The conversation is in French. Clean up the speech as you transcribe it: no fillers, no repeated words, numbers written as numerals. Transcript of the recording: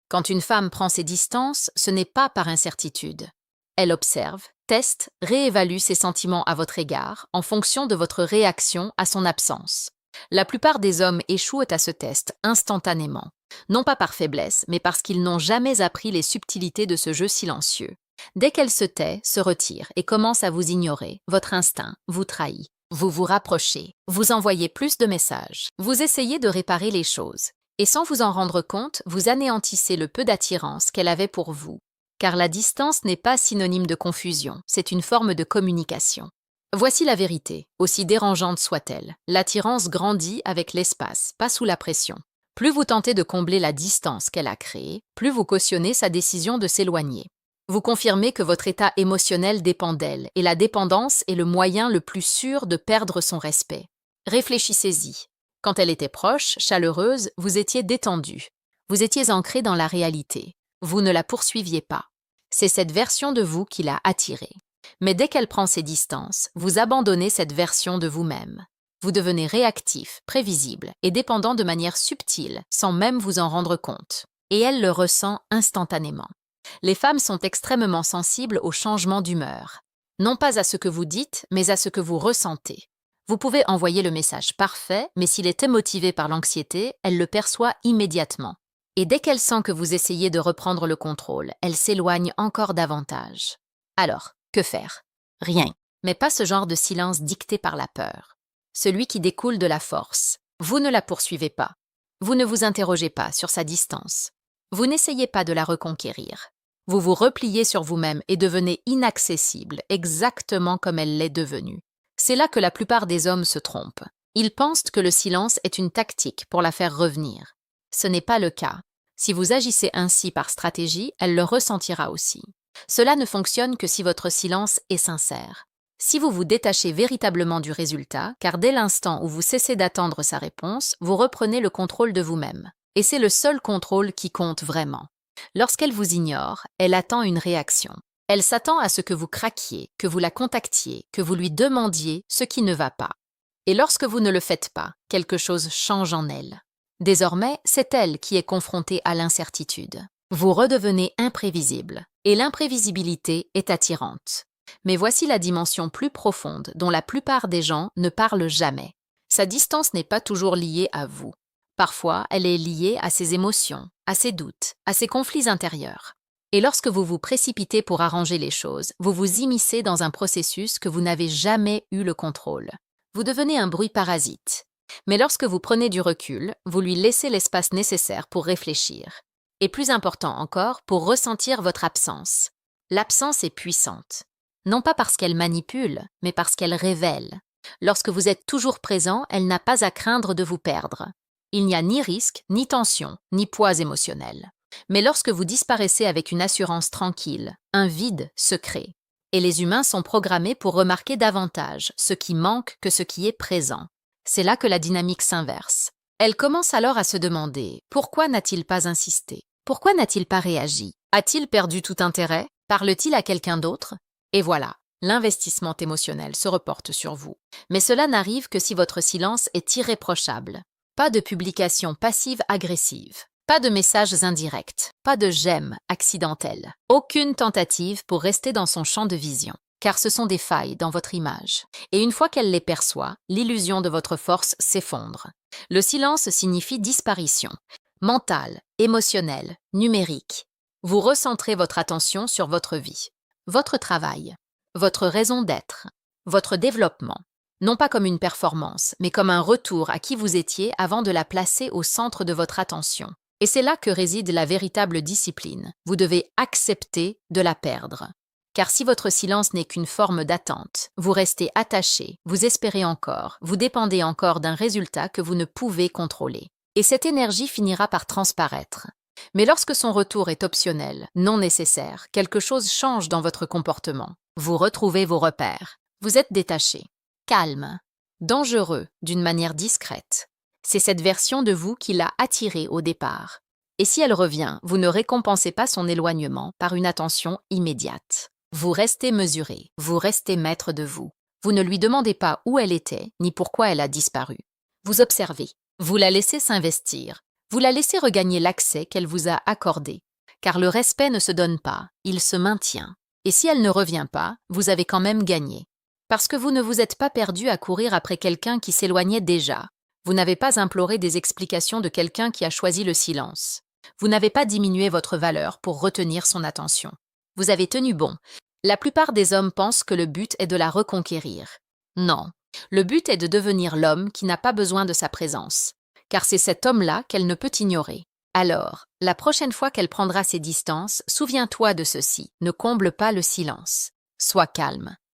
Quand une femme prend ses distances, ce n'est pas par incertitude. Elle observe, teste, réévalue ses sentiments à votre égard en fonction de votre réaction à son absence. La plupart des hommes échouent à ce test instantanément, non pas par faiblesse, mais parce qu'ils n'ont jamais appris les subtilités de ce jeu silencieux. Dès qu'elle se tait, se retire et commence à vous ignorer, votre instinct vous trahit. Vous vous rapprochez, vous envoyez plus de messages, vous essayez de réparer les choses. Et sans vous en rendre compte, vous anéantissez le peu d'attirance qu'elle avait pour vous. Car la distance n'est pas synonyme de confusion, c'est une forme de communication. Voici la vérité, aussi dérangeante soit-elle. L'attirance grandit avec l'espace, pas sous la pression. Plus vous tentez de combler la distance qu'elle a créée, plus vous cautionnez sa décision de s'éloigner. Vous confirmez que votre état émotionnel dépend d'elle, et la dépendance est le moyen le plus sûr de perdre son respect. Réfléchissez-y. Quand elle était proche, chaleureuse, vous étiez détendu. Vous étiez ancré dans la réalité. Vous ne la poursuiviez pas. C'est cette version de vous qui l'a attirée. Mais dès qu'elle prend ses distances, vous abandonnez cette version de vous-même. Vous devenez réactif, prévisible et dépendant de manière subtile, sans même vous en rendre compte. Et elle le ressent instantanément. Les femmes sont extrêmement sensibles aux changements d'humeur. Non pas à ce que vous dites, mais à ce que vous ressentez. Vous pouvez envoyer le message parfait, mais s'il est motivé par l'anxiété, elle le perçoit immédiatement. Et dès qu'elle sent que vous essayez de reprendre le contrôle, elle s'éloigne encore davantage. Alors, que faire? Rien. Mais pas ce genre de silence dicté par la peur. Celui qui découle de la force. Vous ne la poursuivez pas. Vous ne vous interrogez pas sur sa distance. Vous n'essayez pas de la reconquérir. Vous vous repliez sur vous-même et devenez inaccessible, exactement comme elle l'est devenue. C'est là que la plupart des hommes se trompent. Ils pensent que le silence est une tactique pour la faire revenir. Ce n'est pas le cas. Si vous agissez ainsi par stratégie, elle le ressentira aussi. Cela ne fonctionne que si votre silence est sincère. Si vous vous détachez véritablement du résultat, car dès l'instant où vous cessez d'attendre sa réponse, vous reprenez le contrôle de vous-même. Et c'est le seul contrôle qui compte vraiment. Lorsqu'elle vous ignore, elle attend une réaction. Elle s'attend à ce que vous craquiez, que vous la contactiez, que vous lui demandiez ce qui ne va pas. Et lorsque vous ne le faites pas, quelque chose change en elle. Désormais, c'est elle qui est confrontée à l'incertitude. Vous redevenez imprévisible, et l'imprévisibilité est attirante. Mais voici la dimension plus profonde dont la plupart des gens ne parlent jamais. Sa distance n'est pas toujours liée à vous. Parfois, elle est liée à ses émotions, à ses doutes, à ses conflits intérieurs. Et lorsque vous vous précipitez pour arranger les choses, vous vous immiscez dans un processus que vous n'avez jamais eu le contrôle. Vous devenez un bruit parasite. Mais lorsque vous prenez du recul, vous lui laissez l'espace nécessaire pour réfléchir. Et plus important encore, pour ressentir votre absence. L'absence est puissante. Non pas parce qu'elle manipule, mais parce qu'elle révèle. Lorsque vous êtes toujours présent, elle n'a pas à craindre de vous perdre. Il n'y a ni risque, ni tension, ni poids émotionnel. Mais lorsque vous disparaissez avec une assurance tranquille, un vide se crée. Et les humains sont programmés pour remarquer davantage ce qui manque que ce qui est présent. C'est là que la dynamique s'inverse. Elle commence alors à se demander « Pourquoi n'a-t-il pas insisté? Pourquoi n'a-t-il pas réagi? A-t-il perdu tout intérêt? Parle-t-il à quelqu'un d'autre ?» Et voilà, l'investissement émotionnel se reporte sur vous. Mais cela n'arrive que si votre silence est irréprochable. Pas de publication passive-agressive. Pas de messages indirects, pas de j'aime accidentels, aucune tentative pour rester dans son champ de vision, car ce sont des failles dans votre image. Et une fois qu'elle les perçoit, l'illusion de votre force s'effondre. Le silence signifie disparition, mentale, émotionnelle, numérique. Vous recentrez votre attention sur votre vie, votre travail, votre raison d'être, votre développement, non pas comme une performance, mais comme un retour à qui vous étiez avant de la placer au centre de votre attention. Et c'est là que réside la véritable discipline. Vous devez accepter de la perdre. Car si votre silence n'est qu'une forme d'attente, vous restez attaché, vous espérez encore, vous dépendez encore d'un résultat que vous ne pouvez contrôler. Et cette énergie finira par transparaître. Mais lorsque son retour est optionnel, non nécessaire, quelque chose change dans votre comportement. Vous retrouvez vos repères. Vous êtes détaché, calme, dangereux d'une manière discrète. C'est cette version de vous qui l'a attirée au départ. Et si elle revient, vous ne récompensez pas son éloignement par une attention immédiate. Vous restez mesuré, vous restez maître de vous. Vous ne lui demandez pas où elle était, ni pourquoi elle a disparu. Vous observez, vous la laissez s'investir. Vous la laissez regagner l'accès qu'elle vous a accordé, car le respect ne se donne pas, il se maintient. Et si elle ne revient pas, vous avez quand même gagné. Parce que vous ne vous êtes pas perdu à courir après quelqu'un qui s'éloignait déjà. Vous n'avez pas imploré des explications de quelqu'un qui a choisi le silence. Vous n'avez pas diminué votre valeur pour retenir son attention. Vous avez tenu bon. La plupart des hommes pensent que le but est de la reconquérir. Non, le but est de devenir l'homme qui n'a pas besoin de sa présence. Car c'est cet homme-là qu'elle ne peut ignorer. Alors, la prochaine fois qu'elle prendra ses distances, souviens-toi de ceci, ne comble pas le silence. Sois calme.